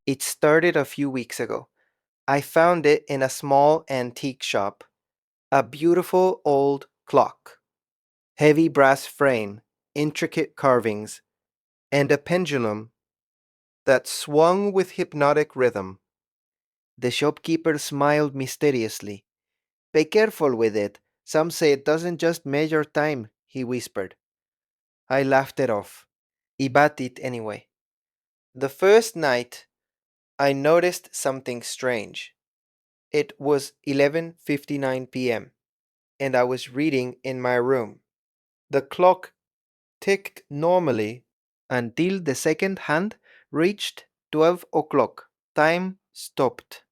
It started a few weeks ago. I found it in a small antique shop. A beautiful old clock, heavy brass frame, intricate carvings, and a pendulum that swung with hypnotic rhythm. The shopkeeper smiled mysteriously. Be careful with it. Some say it doesn't just measure time, he whispered. I laughed it off. He bought it anyway. The first night, I noticed something strange. It was 11:59 p.m., and I was reading in my room. The clock ticked normally until the second hand reached 12 o'clock. Time stopped.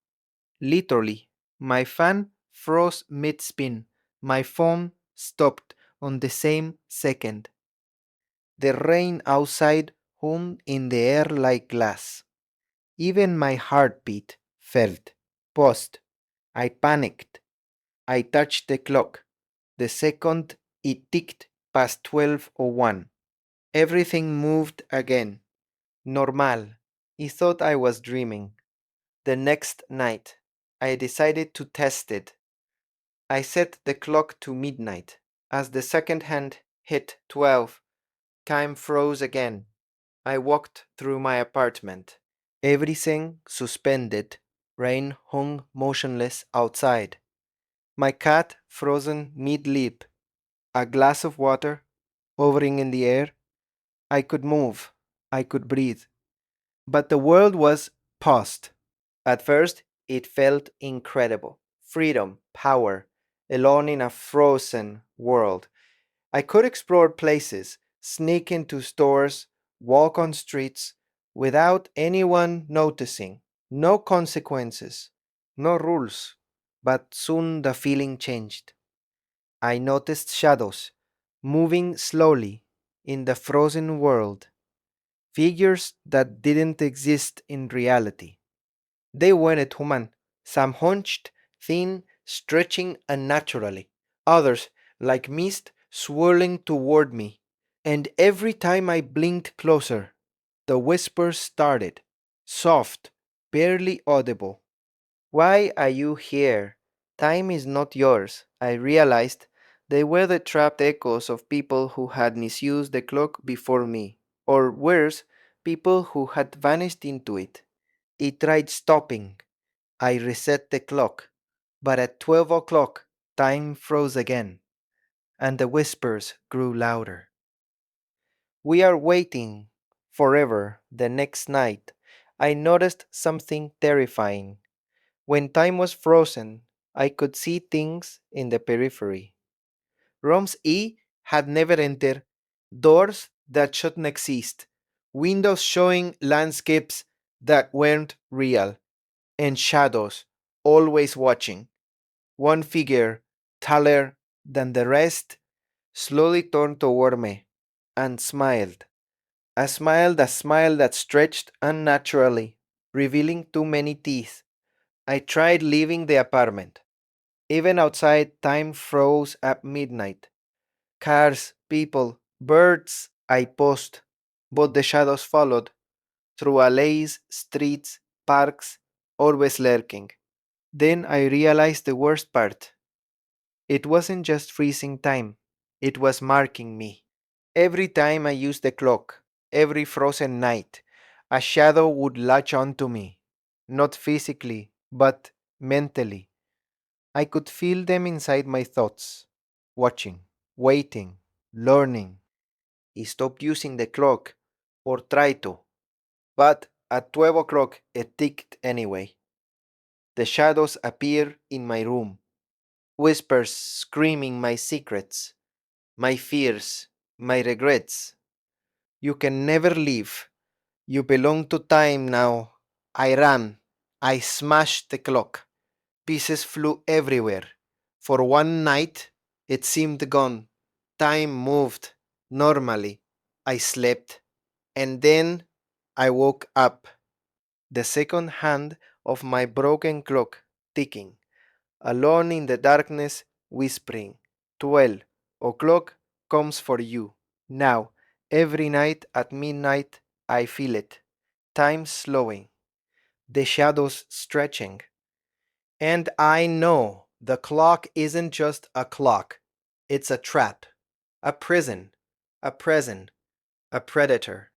Literally, my fan froze mid spin. My phone stopped on the same second. The rain outside hummed in the air like glass. Even my heartbeat felt paused. I panicked. I touched the clock. The second it ticked past 12:01. Everything moved again. Normal. He thought I was dreaming. The next night, I decided to test it. I set the clock to midnight. As the second hand hit 12, time froze again. I walked through my apartment. Everything suspended. Rain hung motionless outside. My cat frozen mid leap. A glass of water hovering in the air. I could move. I could breathe. But the world was paused. At first, it felt incredible. Freedom, power, alone in a frozen world. I could explore places, sneak into stores, walk on streets without anyone noticing. No consequences, no rules. But soon the feeling changed. I noticed shadows moving slowly in the frozen world, figures that didn't exist in reality. They weren't human, some hunched, thin, stretching unnaturally, others like mist swirling toward me. And every time I blinked closer, the whispers started, soft, barely audible. Why are you here? Time is not yours. I realized they were the trapped echoes of people who had misused the clock before me, or worse, people who had vanished into it. It tried stopping. I reset the clock, but at 12 o'clock, time froze again, and the whispers grew louder. We are waiting forever. The next night, I noticed something terrifying. When time was frozen, I could see things in the periphery. Rooms E had never entered, doors that shouldn't exist, windows showing landscapes that weren't real, and shadows always watching. One figure, taller than the rest, slowly turned toward me and smiled. A smile that stretched unnaturally, revealing too many teeth. I tried leaving the apartment. Even outside, time froze at midnight. Cars, people, birds, I paused, but the shadows followed, through alleys, streets, parks, always lurking. Then I realized the worst part. It wasn't just freezing time, it was marking me. Every time I used the clock, every frozen night, a shadow would latch onto me. Not physically, but mentally. I could feel them inside my thoughts, watching, waiting, learning. He stopped using the clock, or tried to, but at 12 o'clock it ticked anyway. The shadows appeared in my room, whispers screaming my secrets, my fears, my regrets. You can never leave. You belong to time now. I ran. I smashed the clock. Pieces flew everywhere. For one night, it seemed gone. Time moved normally. I slept. And then I woke up. The second hand of my broken clock ticking, alone in the darkness, whispering, 12 o'clock comes for you. Now, every night at midnight, I feel it. Time slowing. the shadows stretching. And I know the clock isn't just a clock, it's a trap, a prison, a present, a predator.